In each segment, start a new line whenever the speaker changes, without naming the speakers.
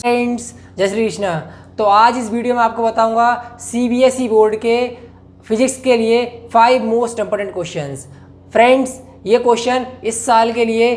Friends, जय श्री कृष्णा। तो आज इस वीडियो में आपको बताऊंगा सीबीएसई बोर्ड के फिजिक्स के लिए 5 मोस्ट इंपॉर्टेंट क्वेश्चंस। फ्रेंड्स, ये क्वेश्चन इस साल के लिए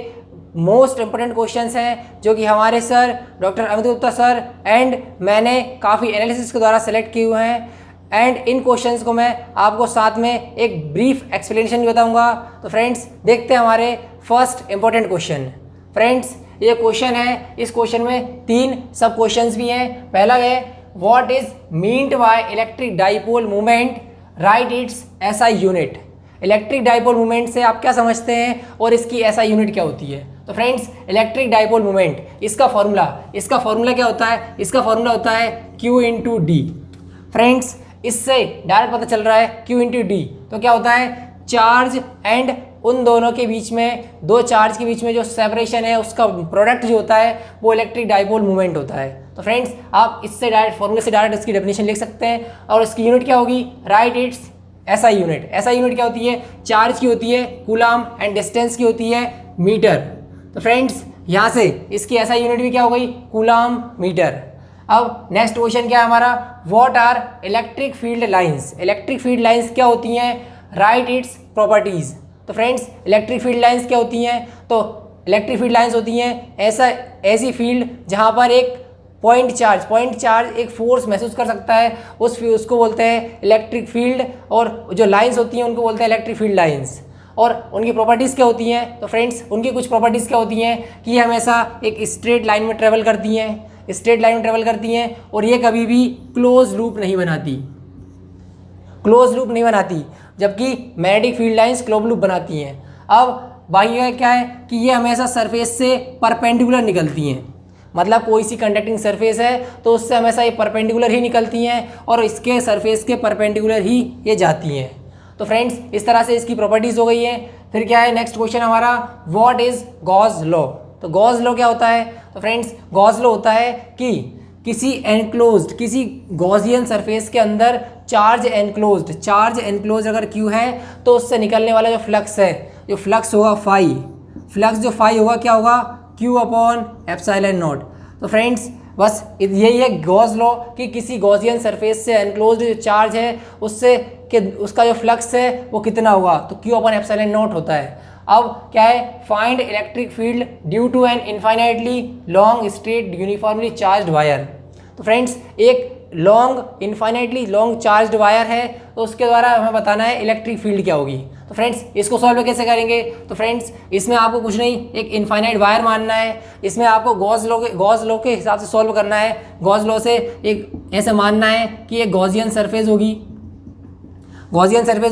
मोस्ट इंपॉर्टेंट क्वेश्चंस हैं जो कि हमारे sir doctor Amit Gupta sir and मैंने काफ़ी एनालिसिस के द्वारा सेलेक्ट किए हुए हैं। एंड इन क्वेश्चंस को मैं आपको साथ में एक ब्रीफ एक्सप्लेनेशन भी बताऊंगा। तो फ्रेंड्स, देखते हैं हमारे फर्स्ट इंपॉर्टेंट क्वेश्चन। फ्रेंड्स, ये क्वेश्चन है, इस क्वेश्चन में 3 सब क्वेश्चंस भी हैं। पहला है what is meant by electric dipole moment, right it's SI unit. Electric dipole moment से आप क्या समझते हैं और इसकी एसआई यूनिट क्या होती है। तो फ्रेंड्स, इलेक्ट्रिक डाइपोल मोमेंट, इसका फॉर्मूला क्या होता है? इसका फॉर्मूला होता है Q इंटू डी। फ्रेंड्स, इससे डायरेक्ट पता चल रहा है Q इंटू डी। तो क्या होता है? चार्ज एंड उन दोनों के बीच में, दो चार्ज के बीच में जो सेपरेशन है उसका प्रोडक्ट जो होता है वो इलेक्ट्रिक डाइपोल मोमेंट होता है। तो फ्रेंड्स, आप इससे डायरेक्ट फॉर्मूले से डायरेक्ट इसकी डेफिनेशन लिख सकते हैं और इसकी यूनिट क्या होगी? Right it's SI unit. SI unit क्या होती है? चार्ज की होती है कूलम एंड डिस्टेंस की होती है मीटर। तो फ्रेंड्स, यहाँ से इसकी एसआई यूनिट भी क्या हो गई? Coulomb metre. अब नेक्स्ट क्वेश्चन क्या है हमारा? What are electric field lines. Electric field lines क्या होती हैं? Write its properties. तो फ्रेंड्स, इलेक्ट्रिक फील्ड लाइंस क्या होती हैं? तो इलेक्ट्रिक फील्ड लाइंस होती हैं ऐसी फील्ड जहाँ पर एक पॉइंट चार्ज एक फोर्स महसूस कर सकता है, उसको बोलते हैं इलेक्ट्रिक फील्ड। और जो लाइंस होती हैं उनको बोलते हैं इलेक्ट्रिक फील्ड लाइंस। और उनकी प्रॉपर्टीज़ क्या होती हैं? तो फ्रेंड्स, उनकी कुछ प्रॉपर्टीज़ क्या होती हैं कि ये हमेशा एक स्ट्रेट लाइन में ट्रेवल करती हैं और ये कभी भी क्लोज लूप नहीं बनाती, जबकि magnetic field lines close loop बनाती हैं। अब बाकी क्या है कि ये हमेशा सरफेस से परपेंडिकुलर निकलती हैं। मतलब कोई सी कंडक्टिंग सरफेस है तो उससे हमेशा ये परपेंडिकुलर ही निकलती हैं और इसके सरफेस के परपेंडिकुलर ही ये जाती हैं। तो फ्रेंड्स, इस तरह से इसकी प्रॉपर्टीज़ हो गई है। फिर क्या है नेक्स्ट क्वेश्चन हमारा? What is Gauss law. तो गॉस लॉ क्या होता है? तो फ्रेंड्स, गॉस लॉ होता है कि किसी गॉसियन सरफेस के अंदर चार्ज एनक्लोज अगर Q है तो उससे निकलने वाला जो फ्लक्स होगा फाई होगा, क्या होगा? Q upon epsilon not. तो फ्रेंड्स, बस यही है गॉस लॉ कि किसी गॉसियन सरफेस से एनक्लोज्ड जो चार्ज है उससे कि उसका जो फ्लक्स है वो कितना होगा? तो Q अपॉन एप्सिलॉन नॉट होता है। अब क्या है? Find electric field due to an infinitely long straight uniformly charged wire. तो फ्रेंड्स, एक इनफाइनाइटली लॉन्ग चार्ज्ड वायर है तो उसके द्वारा हमें बताना है इलेक्ट्रिक फील्ड क्या होगी। तो फ्रेंड्स, इसको सॉल्व कैसे करेंगे? तो फ्रेंड्स, इसमें आपको कुछ नहीं, एक इनफाइनाइट वायर मानना है। इसमें आपको गॉस लॉ के हिसाब से सॉल्व करना है। गॉस लॉ से एक ऐसे मानना है कि एक गॉसियन सरफेस होगी,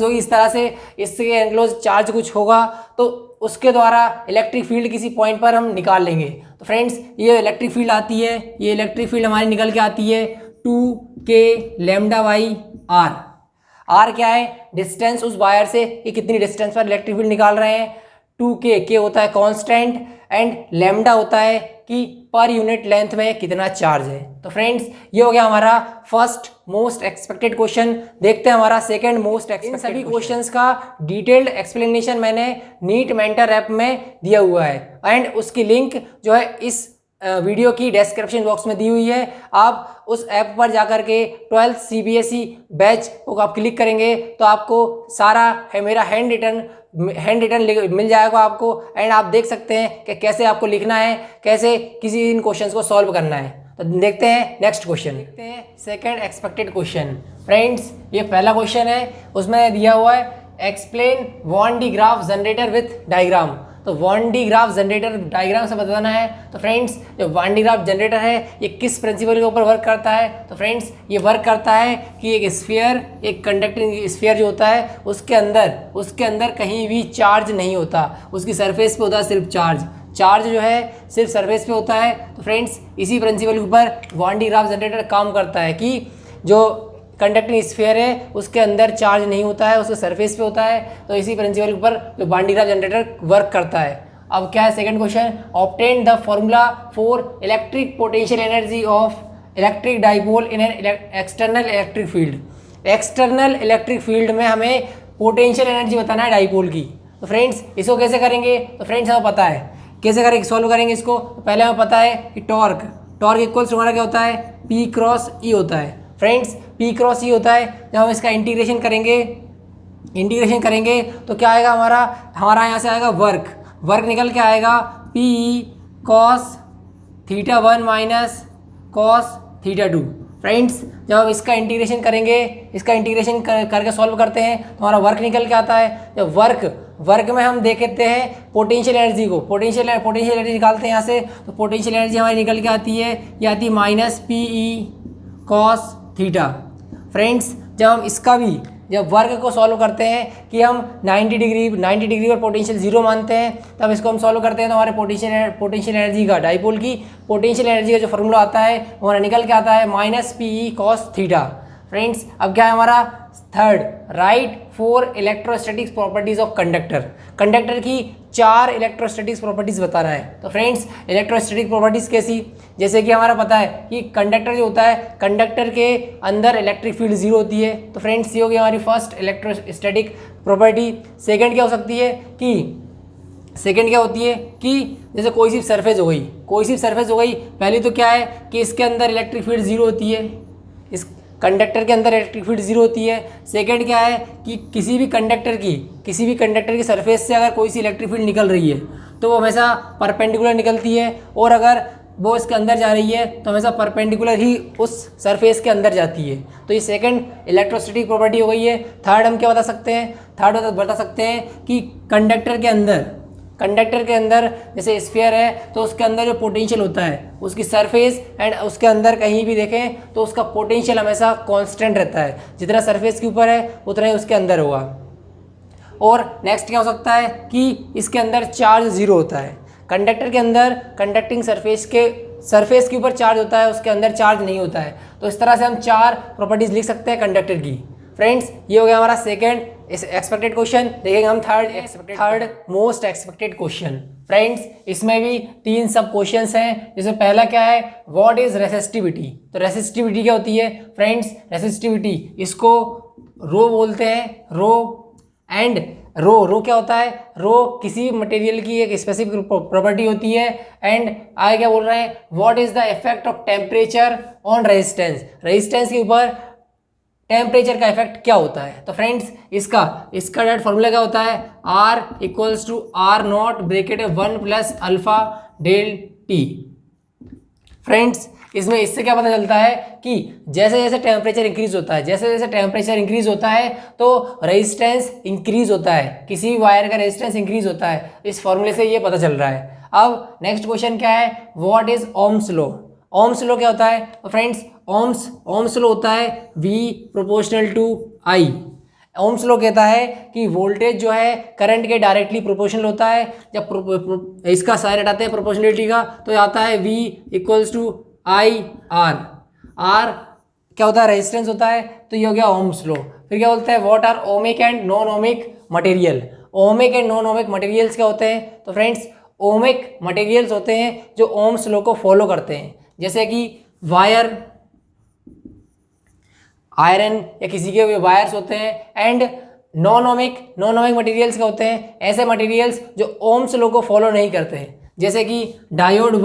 इस तरह से इसके एनक्लोज चार्ज कुछ होगा तो उसके द्वारा इलेक्ट्रिक फील्ड किसी पॉइंट पर हम निकाल लेंगे। तो फ्रेंड्स, ये इलेक्ट्रिक फील्ड आती है, ये इलेक्ट्रिक फील्ड हमारी निकल के आती है 2k lambda by are. Are क्या है? डिस्टेंस उस वायर से कि कितनी डिस्टेंस पर इलेक्ट्रिक फील्ड निकाल रहे हैं। 2k होता है कांस्टेंट एंड लैम्डा होता है कि पर यूनिट लेंथ में कितना चार्ज है। तो फ्रेंड्स, ये हो गया हमारा फर्स्ट मोस्ट एक्सपेक्टेड क्वेश्चन। देखते हैं हमारा सेकंड मोस्ट एक्सपेक्टेड। इन सभी क्वेश्चंस का डिटेल्ड एक्सप्लेनेशन मैंने नीट मेंटर ऐप में दिया हुआ है एंड उसकी लिंक जो है इस वीडियो की डिस्क्रिप्शन बॉक्स में दी हुई है। आप उस ऐप पर जाकर के 12th CBSE बैच को आप क्लिक करेंगे तो आपको सारा है मेरा हैंड रिटन मिल जाएगा आपको एंड आप देख सकते हैं कि कैसे आपको लिखना है, कैसे किसी इन क्वेश्चंस को सॉल्व करना है। तो देखते हैं नेक्स्ट क्वेश्चन। देखते हैं सेकंड एक्सपेक्टेड क्वेश्चन। फ्रेंड्स, ये पहला क्वेश्चन है, उसमें दिया हुआ है explain one D graph generator with diagram. तो one D graph generator diagram से बताना है। तो फ्रेंड्स, जो वन डी ग्राफ जनरेटर है ये किस प्रिंसिपल के ऊपर वर्क करता है? तो फ्रेंड्स, ये वर्क करता है कि एक कंडक्टिंग स्फीयर जो होता है उसके अंदर कहीं भी चार्ज नहीं होता, उसकी सरफेस पे होता है सिर्फ चार्ज जो है सिर्फ सरफेस पे होता है। तो फ्रेंड्स, इसी प्रिंसिपल के ऊपर वन डी ग्राफ जनरेटर काम करता है कि जो कंडक्टिंग स्फीयर है उसके अंदर चार्ज नहीं होता है, उसके सरफेस पे होता है। तो इसी प्रिंसिपल के ऊपर जो one D graph generator work करता है। अब क्या है second question? Obtain the formula for electric potential energy of electric dipole in an external electric field. External electric field में हमें पोटेंशियल एनर्जी बताना है डाइपोल की। तो फ्रेंड्स, इसको कैसे करेंगे? तो फ्रेंड्स, हमें पता है कैसे करेंगे, सॉल्व करेंगे इसको। तो पहले हमें पता है कि टॉर्क इक्वल्स हमारा क्या होता है, P क्रॉस E होता है। फ्रेंड्स P क्रॉस E होता है, जब हम इसका इंटीग्रेशन करेंगे तो क्या आएगा हमारा यहाँ से आएगा वर्क निकल के आएगा P cos theta 1 minus cos theta 2। Friends जब हम इसका इंटीग्रेशन करके सॉल्व करते हैं तो हमारा वर्क निकल के आता है। जब वर्क में हम देखते हैं पोटेंशियल एनर्जी को, पोटेंशियल एनर्जी निकालते हैं यहाँ से, तो पोटेंशियल एनर्जी हमारी निकल के आती है, ये आती है minus PE cos theta. Friends जब वर्क को सॉल्व करते हैं कि हम 90 डिग्री पर पोटेंशियल 0 मानते हैं, तब इसको हम सॉल्व करते हैं तो हमारे पोटेंशियल एनर्जी का, डाइपोल की पोटेंशियल एनर्जी का जो फॉर्मूला आता है वो हमारा निकल के आता है minus PE cos theta. Friends अब क्या है हमारा third, right 4 electrostatics properties of conductor की 4 इलेक्ट्रोस्टैटिक्स प्रॉपर्टीज बताना है। तो फ्रेंड्स इलेक्ट्रोस्टैटिक प्रॉपर्टीज कैसी, जैसे कि हमारा पता है कि कंडक्टर जो होता है, कंडक्टर के अंदर इलेक्ट्रिक फील्ड 0 होती है। तो फ्रेंड्स ये हो गई हमारी फर्स्ट इलेक्ट्रोस्टैटिक प्रॉपर्टी। सेकंड क्या होती है कि जैसे कोई सी सरफेस हो गई, पहली तो क्या है कि इसके अंदर इलेक्ट्रिक फील्ड 0 होती है, इस कंडक्टर के अंदर इलेक्ट्रिक फील्ड 0 होती है। सेकंड क्या है कि किसी भी कंडक्टर की सरफेस से अगर कोई सी इलेक्ट्रिक फील्ड निकल रही है तो वो हमेशा परपेंडिकुलर निकलती है, और अगर वो इसके अंदर जा रही है तो हमेशा परपेंडिकुलर ही उस सरफेस के अंदर जाती है। तो ये सेकंड इलेक्ट्रोस्टैटिक प्रॉपर्टी हो गई है। थर्ड हम क्या बता सकते हैं कि कंडक्टर के अंदर जैसे स्फीयर है तो उसके अंदर जो पोटेंशियल होता है, उसकी सरफेस एंड उसके अंदर कहीं भी देखें तो उसका पोटेंशियल हमेशा कांस्टेंट रहता है, जितना सरफेस के ऊपर है उतना ही उसके अंदर होगा। और नेक्स्ट क्या हो सकता है कि इसके अंदर चार्ज 0 होता है। कंडक्टर के अंदर कंडक्टिंग सरफेस के ऊपर चार्ज होता है, उसके अंदर चार्ज नहीं होता है। तो इस तरह से हम 4 प्रॉपर्टीज लिख सकते हैं कंडक्टर की। फ्रेंड्स ये हो गया हमारा सेकंड एक्सपेक्टेड क्वेश्चन। देखेंगे हम third most expected question. Friends इसमें भी 3 सब क्वेश्चंस हैं। जैसे पहला क्या है, व्हाट इज रेसिस्टिविटी। तो रेसिस्टिविटी क्या होती है फ्रेंड्स, रेसिस्टिविटी इसको रो बोलते हैं, रो क्या होता है, रो किसी भी मटेरियल की एक स्पेसिफिक प्रॉपर्टी होती है। एंड आगे क्या बोल रहे हैं, what is the effect of temperature on resistance के ऊपर टेम्परेचर का इफेक्ट क्या होता है। तो फ्रेंड्स इसका डायरेक्ट फॉर्मूला क्या होता है, R equals to R0 bracket 1 plus alpha del T. Friends इसमें इससे क्या पता चलता है कि जैसे जैसे टेम्परेचर इंक्रीज होता है तो रेजिस्टेंस इंक्रीज होता है, किसी भी वायर का रेजिस्टेंस इंक्रीज होता है। इस फॉर्मूले से ये पता चल रहा है। अब नेक्स्ट क्वेश्चन क्या है, what is Ohm's law. Ohm's law क्या होता है, तो फ्रेंड्स ओम्स लॉ होता है V proportional to I। Ohm's law कहता है कि वोल्टेज जो है करंट के डायरेक्टली प्रोपोर्शनल होता है। जब इसका साइन हटाते हैं प्रोपोर्शनलिटी का तो आता है V equals to I R। R क्या होता है, रेजिस्टेंस होता है। तो ये हो गया ओम्स लॉ। फिर क्या बोलते हैं, what are ohmic and non ohmic material. Ohmic and non ohmic materials क्या होते हैं, तो फ्रेंड्स ओमिक मटेरियल्स होते हैं जो ओम्स लॉ को फॉलो करते हैं, जैसे कि वायर, आयरन या किसी के भी वायर्स होते हैं। एंड नॉन ओमिक मटेरियल्स क्या होते हैं, ऐसे मटेरियल्स जो ओम्स लॉ को फॉलो नहीं करते हैं, जैसे कि डायोड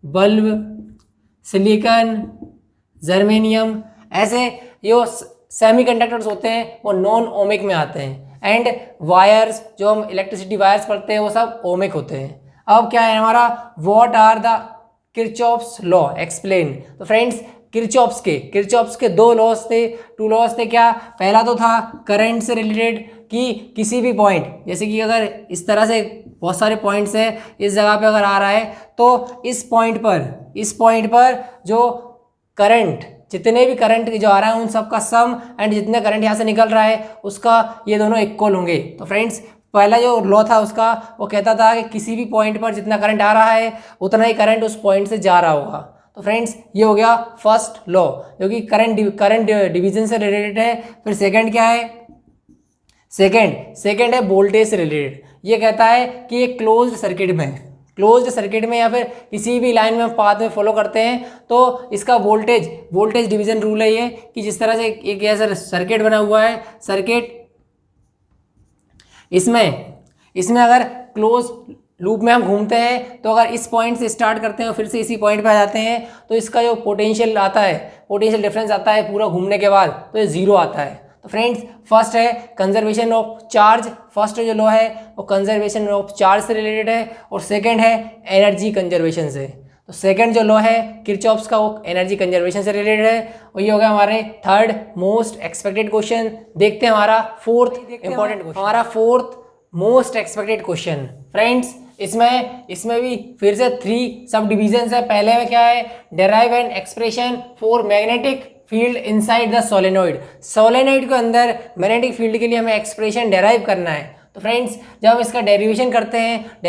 बल्ब, सिलिकॉन, जर्मेनियम, ऐसे जो सेमीकंडक्टर्स होते हैं वो नॉन ओमिक में आते हैं। एंड वायर्स, जो हम इलेक्ट्रिसिटी वायर्स पढ़ते हैं, वो सब ओमिक होते हैं। अब क्या है हमारा, what are the Kirchhoff's law explain. तो फ्रेंड्स किरचॉफ्स के 2 लॉस थे क्या, पहला तो था करंट से रिलेटेड कि किसी भी पॉइंट, जैसे कि अगर इस तरह से बहुत सारे पॉइंट्स हैं, इस जगह पे अगर आ रहा है तो इस पॉइंट पर जो करंट, जितने भी करंट जो आ रहा है उन सब का सम एंड जितने करंट यहाँ से निकल रहा है उसका, ये दोनों इक्वल होंगे। तो फ्रेंड्स पहला जो लॉ था उसका वो कहता था कि किसी भी पॉइंट पर जितना करंट आ रहा है उतना ही करंट उस पॉइंट से जा रहा होगा। तो फ्रेंड्स ये हो गया फर्स्ट लॉ जो कि करंट डिवीजन से रिलेटेड है। फिर सेकंड क्या है, सेकंड है वोल्टेज से रिलेटेड। ये कहता है कि एक क्लोज्ड सर्किट में या फिर किसी भी लाइन में हम पाथ में फॉलो करते हैं तो इसका वोल्टेज डिवीजन रूल है ये, कि जिस तरह से एक ऐसा सर्किट बना हुआ है, सर्किट इसमें अगर क्लोज लूप में हम घूमते हैं तो अगर इस पॉइंट से स्टार्ट करते हैं और फिर से इसी पॉइंट पे आ जाते हैं तो इसका जो पोटेंशियल आता है, पोटेंशियल डिफरेंस आता है पूरा घूमने के बाद, तो ये जीरो आता है। तो फ्रेंड्स फर्स्ट है कंजर्वेशन ऑफ चार्ज, फर्स्ट जो लॉ है वो कंजर्वेशन ऑफ चार्ज से रिलेटेड है, और सेकेंड है एनर्जी कंजर्वेशन से। तो सेकंड जो लॉ है किरचॉफ्स का वो एनर्जी कंजर्वेशन से रिलेटेड है, और ये हो गया हमारे थर्ड मोस्ट एक्सपेक्टेड क्वेश्चन। देखते हैं हमारा फोर्थ इंपॉर्टेंट क्वेश्चन, हमारा fourth most expected question. Friends इसमें भी फिर से 3 सब डिविजन्स है। पहले में क्या है, derive an expression for magnetic field inside the solenoid. Solenoid के अंदर मैग्नेटिक फील्ड के लिए हमें एक्सप्रेशन डेराइव करना है। तो फ्रेंड्स जब हम इसका डेरिवेशन करते हैं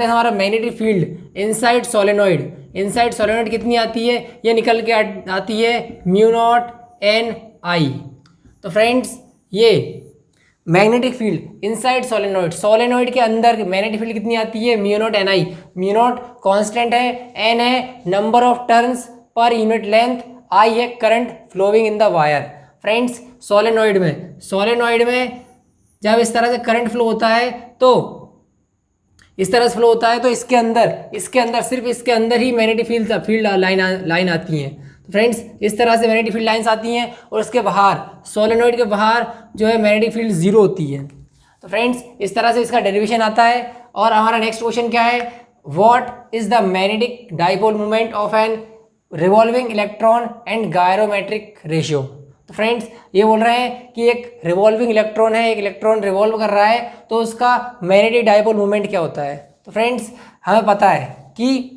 हमारा मैग्नेटिक फील्ड इनसाइड सोलेनोइड कितनी आती है, ये निकल के आती है म्यू नॉट एन आई। तो फ्रेंड्स ये मैग्नेटिक फील्ड इनसाइड सोलेनोइड के अंदर मैग्नेटिक फील्ड कितनी आती है, mu not N I. Mu not constant है, एन है number of turns per unit length, I है current flowing in the wire. Friends solenoid में जब इस तरह से करंट फ्लो होता है तो इसके अंदर सिर्फ इसके अंदर ही मैग्नेटिक फील्ड लाइन आती हैं। तो फ्रेंड्स इस तरह से मैग्नेटिक फील्ड लाइंस आती हैं, और उसके बाहर सोलेनोइड के बाहर जो है मैग्नेटिक फील्ड जीरो होती है। तो फ्रेंड्स इस तरह से इसका डेरिवेशन आता है। और हमारा नेक्स्ट क्वेश्चन क्या है, what is the magnetic dipole moment of an revolving electron and gyrometric ratio. तो फ्रेंड्स ये बोल रहे हैं कि एक रिवॉल्विंग इलेक्ट्रॉन है, एक इलेक्ट्रॉन रिवॉल्व कर रहा है, तो उसका मैग्नेटिक डाइपोल मोमेंट क्या होता है। तो फ्रेंड्स हमें पता है कि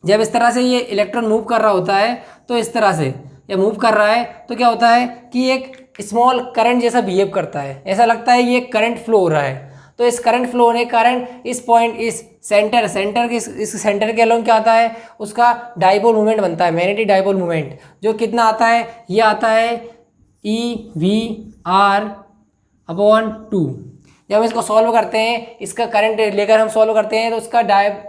जब इस तरह से ये इलेक्ट्रॉन मूव कर रहा होता है, तो इस तरह से ये मूव कर रहा है तो क्या होता है कि एक स्मॉल करंट जैसा बिहेव करता है, ऐसा लगता है ये करंट फ्लो हो रहा है। तो इस करंट फ्लो होने के कारण इस पॉइंट इस सेंटर के अलोंग क्या आता है, उसका डाइपोल मोमेंट बनता है, मैग्नेटिक डाइपोल मोमेंट, जो कितना आता है, ये आता है EV/2। जब हम इसको सॉल्व करते हैं, इसका करंट लेकर हम सॉल्व करते हैं, तो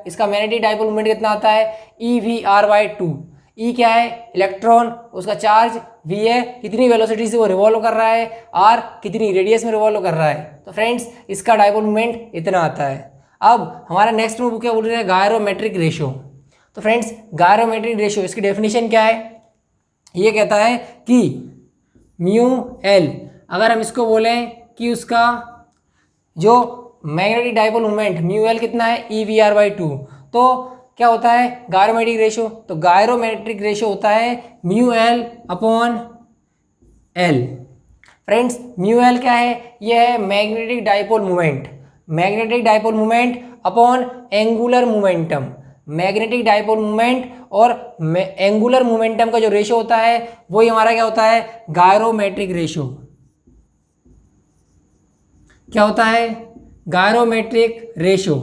इसका मैग्नेटिक डाइपोल मोमेंट कितना आता है, EV/2। ई क्या है, इलेक्ट्रॉन, उसका चार्ज v है, कितनी वेलोसिटी से वो रिवॉल्व कर रहा है, r कितनी रेडियस में रिवॉल्व कर रहा है। तो फ्रेंड्स इसका डाइपोल मोमेंट इतना आता है। अब हमारा नेक्स्ट में क्या बोल रहे हैं, गायरोमेट्रिक रेशियो। तो फ्रेंड्स गायरोमेट्रिक रेशियो इसकी डेफिनेशन क्या है, ये कहता है कि म्यू एल, अगर हम इसको बोलें कि उसका जो magnetic dipole moment mu L कितना है, EV/2, तो क्या होता है गायरोमेट्रिक रेशियो। तो गायरोमेट्रिक रेशियो होता है mu L upon L. Friends mu L क्या है, ये है magnetic dipole moment upon angular momentum. Magnetic dipole moment और एंगुलर मोमेंटम का जो रेशियो होता है वही हमारा क्या होता है, गायरोमेट्रिक रेशियो। क्या होता है, गायरोमेट्रिक रेशियो।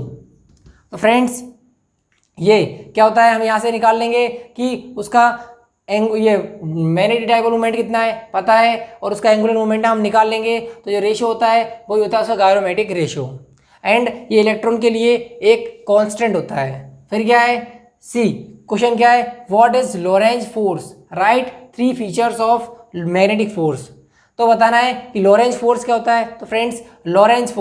तो फ्रेंड्स ये क्या होता है, हम यहाँ से निकाल लेंगे कि उसका ये मैग्नेटिक डाइपोल मोमेंट कितना है पता है, और उसका एंगुलर मोमेंटम हम निकाल लेंगे, तो जो रेशियो होता है वही होता है उसका गायरोमेट्रिक रेशियो। एंड ये इलेक्ट्रॉन के लिए एक कांस्टेंट होता है। फिर क्या है, सी क्वेश्चन क्या है, what is Lorentz force, right 3 features of magnetic force. तो बताना है कि लोरेंज फोर्स क्या होता है। तो फ्रेंड्स लोरेंज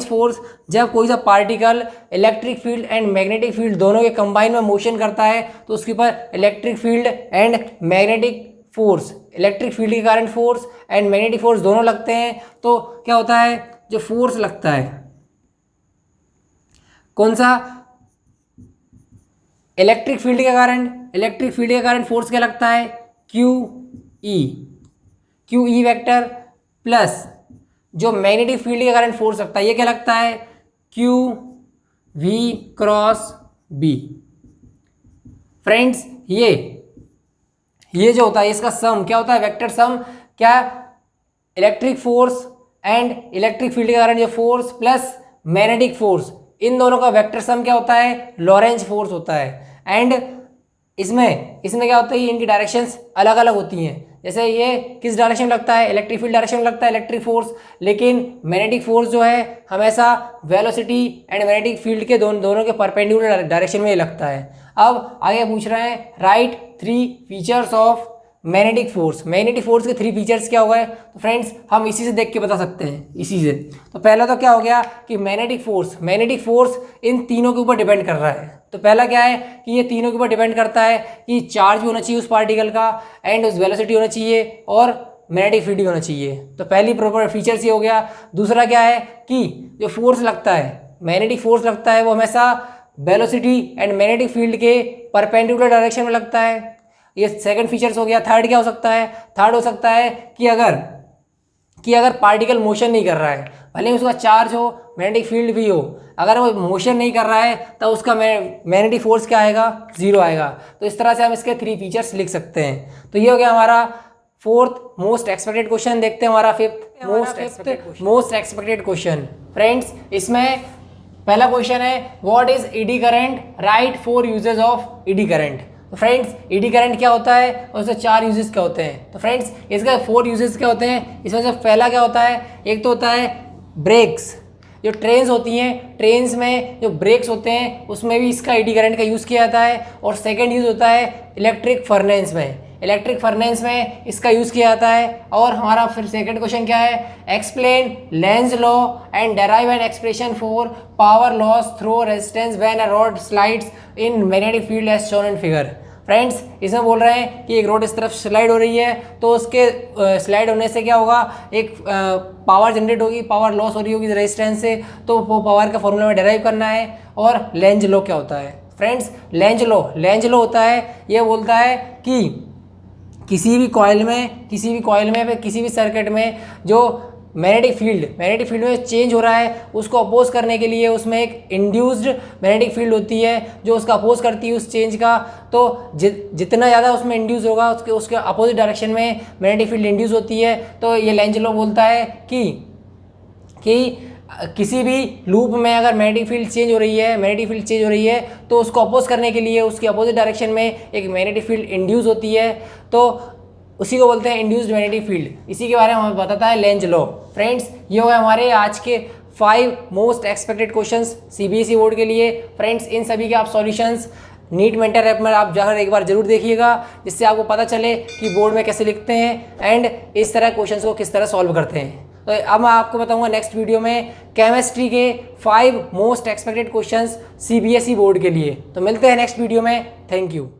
फोर्स जब कोई सा particle electric field and magnetic field दोनों के कंबाइन में मोशन करता है, तो उसके ऊपर electric field and magnetic force, electric field के कारण फोर्स एंड मैग्नेटिक फोर्स दोनों लगते हैं। तो क्या होता है, जो फोर्स लगता है कौन सा, इलेक्ट्रिक फील्ड के कारण फोर्स क्या लगता है, QE वेक्टर, प्लस जो मैग्नेटिक फील्ड के कारण फोर्स लगता है ये क्या लगता है, QV/B। फ्रेंड्स ये जो होता है इसका सम क्या होता है, वेक्टर सम, क्या electric force and electric field के कारण जो फोर्स प्लस मैग्नेटिक फोर्स, इन दोनों का वेक्टर सम क्या होता है, लोरेंज फोर्स होता है। एंड इसमें क्या होता है, इनकी डायरेक्शंस अलग अलग होती हैं। जैसे ये किस डायरेक्शन में लगता है, इलेक्ट्रिक फील्ड डायरेक्शन में लगता है इलेक्ट्रिक फोर्स, लेकिन मैग्नेटिक फोर्स जो है हमेशा वेलोसिटी एंड मैग्नेटिक फील्ड के दोनों के परपेंडिकुलर डायरेक्शन में लगता है। अब आगे पूछ रहे हैं, right 3 features of magnetic force के 3 फीचर्स क्या हो गए? तो फ्रेंड्स हम इसी से देख के बता सकते हैं, इसी से। तो पहला तो क्या हो गया कि मैग्नेटिक फोर्स इन तीनों के ऊपर डिपेंड कर रहा है। तो पहला क्या है कि ये तीनों के ऊपर डिपेंड करता है कि चार्ज भी होना चाहिए उस पार्टिकल का, एंड उस वेलोसिटी होना चाहिए, और मैग्नेटिक फील्ड भी होना चाहिए। तो पहली प्रॉपर फीचर्स ये हो गया। दूसरा क्या है कि जो फोर्स लगता है, मैग्नेटिक फोर्स लगता है, वो हमेशा वेलोसिटी एंड मैग्नेटिक फील्ड के परपेंडिकुलर डायरेक्शन में लगता है। ये सेकंड फीचर्स हो गया। थर्ड क्या हो सकता है? थर्ड हो सकता है कि अगर पार्टिकल मोशन नहीं कर रहा है, भले ही उसका चार्ज हो, मैग्नेटिक फील्ड भी हो, अगर वो मोशन नहीं कर रहा है तो उसका मैग्नेटिक फोर्स क्या आएगा? 0 आएगा। तो इस तरह से हम इसके 3 फीचर्स लिख सकते हैं। तो ये हो गया हमारा फोर्थ मोस्ट एक्सपेक्टेड क्वेश्चन। देखते हैं हमारा fifth most expected question. Friends इसमें पहला क्वेश्चन है, what is eddy current? Right 4 uses of eddy current. तो फ्रेंड्स ईडी करंट क्या होता है और उसके 4 यूजेस क्या होते हैं? तो फ्रेंड्स इसका 4 यूजेस क्या होते हैं? इसमें से पहला क्या होता है? एक तो होता है ब्रेक्स। जो ट्रेन्स होती हैं, ट्रेन्स में जो ब्रेक्स होते हैं उसमें भी इसका ईडी करंट का यूज़ किया जाता है। और सेकेंड यूज़ होता है इलेक्ट्रिक फर्नेस में इसका यूज़ किया जाता है। और हमारा फिर सेकंड क्वेश्चन क्या है? Explain Lenz law and derive an expression for power loss through resistance when a rod slides in magnetic field as shown in figure. Friends इसमें बोल रहे हैं कि एक रॉड इस तरफ स्लाइड हो रही है, तो उसके स्लाइड होने से क्या होगा? एक पावर जनरेट होगी, पावर लॉस हो रही होगी रेजिस्टेंस से, तो वो पावर का फॉर्मूला में डेराइव करना है। और लेंज लॉ क्या होता है? फ्रेंड्स लेंज लॉ होता है, ये बोलता है कि किसी भी कॉइल में किसी भी सर्किट में जो मैग्नेटिक फील्ड में चेंज हो रहा है, उसको अपोज करने के लिए उसमें एक इंड्यूस्ड मैग्नेटिक फील्ड होती है जो उसका अपोज करती है उस चेंज का। तो जितना ज़्यादा उसमें इंड्यूस होगा उसके अपोजिट डायरेक्शन में मैग्नेटिक फील्ड इंड्यूस होती है। तो ये लेंज लॉ बोलता है कि किसी भी लूप में अगर मैग्नेटिक फील्ड चेंज हो रही है तो उसको अपोज करने के लिए उसके अपोजिट डायरेक्शन में एक मैग्नेटिक फील्ड इंड्यूस होती है, तो उसी को बोलते हैं इंड्यूस्ड मैग्नेटिक फील्ड। इसी के बारे में हमें बताता है लेंज लॉ। फ्रेंड्स ये हो गए हमारे आज के 5 most expected questions CBSE board के लिए। फ्रेंड्स इन सभी के आप सॉल्यूशंस नीट मेंटर ऐप में आप जाकर एक बार जरूर देखिएगा, जिससे आपको पता चले कि बोर्ड में कैसे लिखते हैं एंड इस तरह क्वेश्चंस को किस तरह सॉल्व करते हैं। तो अब मैं आपको बताऊंगा नेक्स्ट वीडियो में केमिस्ट्री के 5 most expected questions CBSE board के लिए। तो मिलते हैं नेक्स्ट वीडियो में। Thank you.